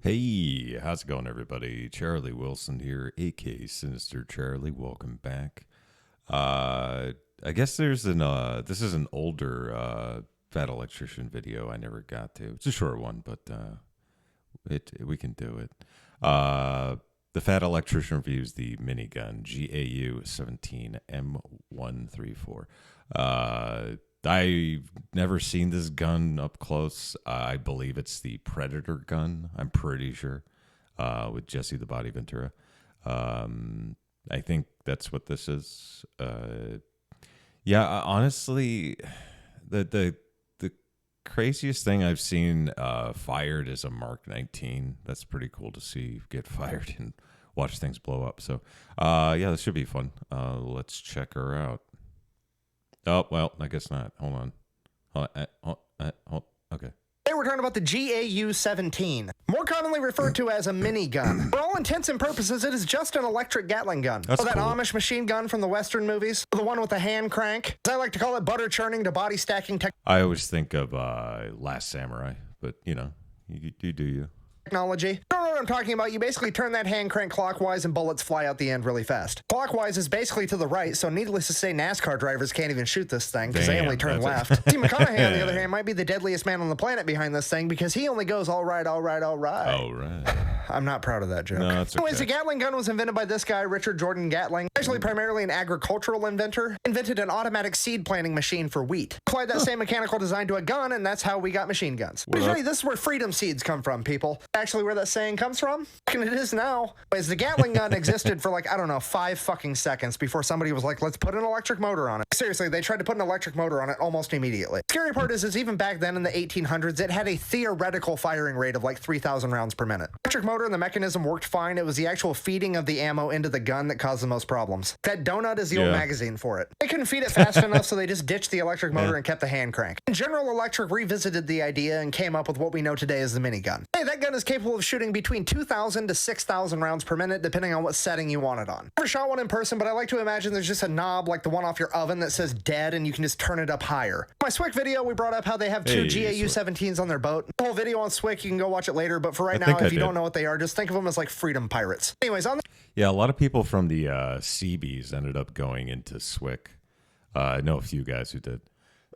Hey, how's it going, everybody? Charlie Wilson here, aka Sinister Charlie. Welcome back. I guess there's this is an older Fat Electrician video I never got to. It's a short one, but we can do it. The Fat Electrician reviews the Minigun GAU 17 M134. I've never seen this gun up close. I believe it's the Predator gun. I'm pretty sure, with Jesse the Body Ventura. I think that's what this is. Honestly, the craziest thing I've seen fired is a Mark 19. That's pretty cool to see get fired and watch things blow up. So, this should be fun. Let's check her out. Oh, well, I guess not. Hold on. Okay. Today we're talking about the GAU-17, more commonly referred to as a minigun. For all intents and purposes, it is just an electric Gatling gun. That's that cool. Amish machine gun from the Western movies, the one with the hand crank. As I like to call it, butter churning to body stacking I always think of Last Samurai, but, you do you. technology. You don't know what I'm talking about. You basically turn that hand crank clockwise and bullets fly out the end really fast. Clockwise is basically to the right, so needless to say, NASCAR drivers can't even shoot this thing because they only turn left. See, McConaughey, on the other hand, might be the deadliest man on the planet behind this thing because he only goes all right, all right, all right. All right. I'm not proud of that joke. No, it's okay. Anyways, the Gatling gun was invented by this guy, Richard Jordan Gatling, actually primarily an agricultural inventor. Invented an automatic seed planting machine for wheat. Applied that same mechanical design to a gun, and that's how we got machine guns. Let me tell you, this is where freedom seeds come from, people. Actually, where that saying comes from, and it is now, is the Gatling gun existed for 5 fucking seconds before somebody was like, let's put an electric motor on it. Seriously, they tried to put an electric motor on it almost immediately. Scary part is even back then in the 1800s, it had a theoretical firing rate of 3,000 rounds per minute. Electric motor and the mechanism worked fine. It was the actual feeding of the ammo into the gun that caused the most problems. That donut is the old magazine for it. They couldn't feed it fast enough, so they just ditched the electric motor and kept the hand crank. And General Electric revisited the idea and came up with what we know today as the minigun. Hey, that gun is capable of shooting between 2,000 to 6,000 rounds per minute, depending on what setting you want it on. Never shot one in person, but I like to imagine there's just a knob like the one off your oven that says dead, and you can just turn it up higher. My SWIC video, we brought up how they have two GAU-17s on their boat. The whole video on SWIC, you can go watch it later, but for right now, if you don't know what they are, just think of them as freedom pirates. Anyways, Yeah, a lot of people from the CBs ended up going into SWIC. I know a few guys who did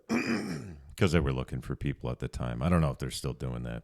because they were looking for people at the time. I don't know if they're still doing that,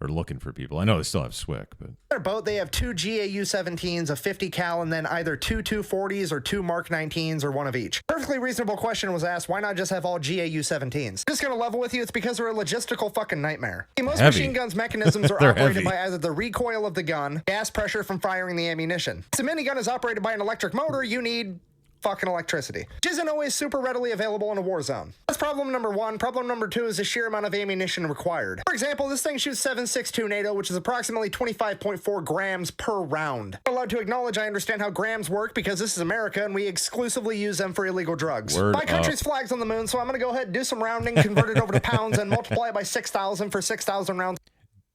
or looking for people. I know they still have SWIC, but their boat, they have two GAU-17s, a 50 cal, and then either two 240s or two Mark 19s or one of each. Perfectly reasonable question was asked, why not just have all GAU-17s? Just gonna level with you, it's because they're a logistical fucking nightmare. Most machine guns mechanisms are operated by either the recoil of the gun, gas pressure from firing the ammunition. If the minigun is operated by an electric motor, you need fucking electricity, which isn't always super readily available in a war zone. That's problem number one. Problem number two is the sheer amount of ammunition required. For example, this thing shoots 7.62 NATO, which is approximately 25.4 grams per round. I'm allowed to acknowledge I understand how grams work because this is America and we exclusively use them for illegal drugs. My country's flag's on the moon, so I'm gonna go ahead and do some rounding, convert it over to pounds, and multiply it by 6,000 for 6,000 rounds.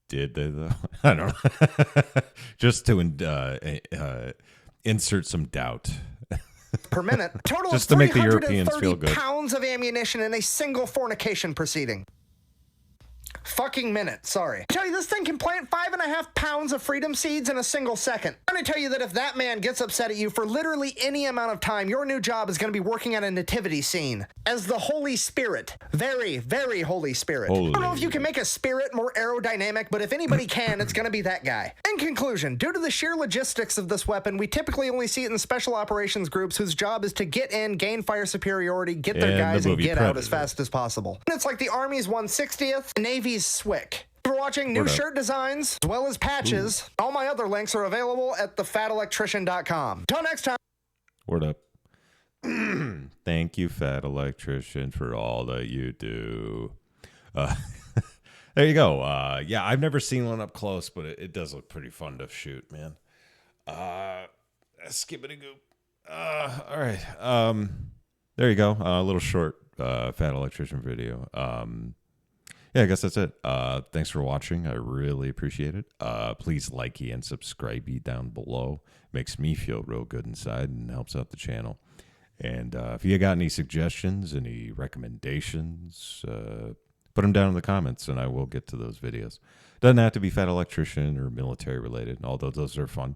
Did they though? I don't know. Just to insert some doubt. Per minute. Total just of to make the Europeans feel 330 good. pounds of ammunition in a single fornication proceeding. Fucking minute, sorry. I tell you, this thing can plant 5.5 pounds of freedom seeds in a single second. I'm gonna tell you that if that man gets upset at you for literally any amount of time, your new job is gonna be working at a nativity scene as the Holy Spirit. Very, very Holy Spirit. I don't know if you can make a spirit more aerodynamic, but if anybody can, it's gonna be that guy. In conclusion, due to the sheer logistics of this weapon, we typically only see it in special operations groups whose job is to get in, gain fire superiority, get their guys, and get out as fast as possible. And it's like the Army's 160th, the Navy's SWIC. For watching new shirt designs, as well as patches, all my other links are available at thefatelectrician.com. Until next time. Word up. Thank you, Fat Electrician, for all that you do. There you go. I've never seen one up close, but it does look pretty fun to shoot, man. Skippity goop. All right. There you go. A little short Fat Electrician video. I guess that's it. Thanks for watching. I really appreciate it. Please like and subscribe down below. Makes me feel real good inside and helps out the channel. And if you got any suggestions, any recommendations, put them down in the comments, and I will get to those videos. Doesn't have to be Fat Electrician or military related, although those are fun.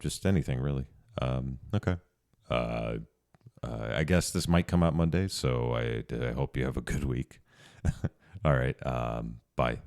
Just anything really. Okay. I guess this might come out Monday, so I hope you have a good week. All right. Bye.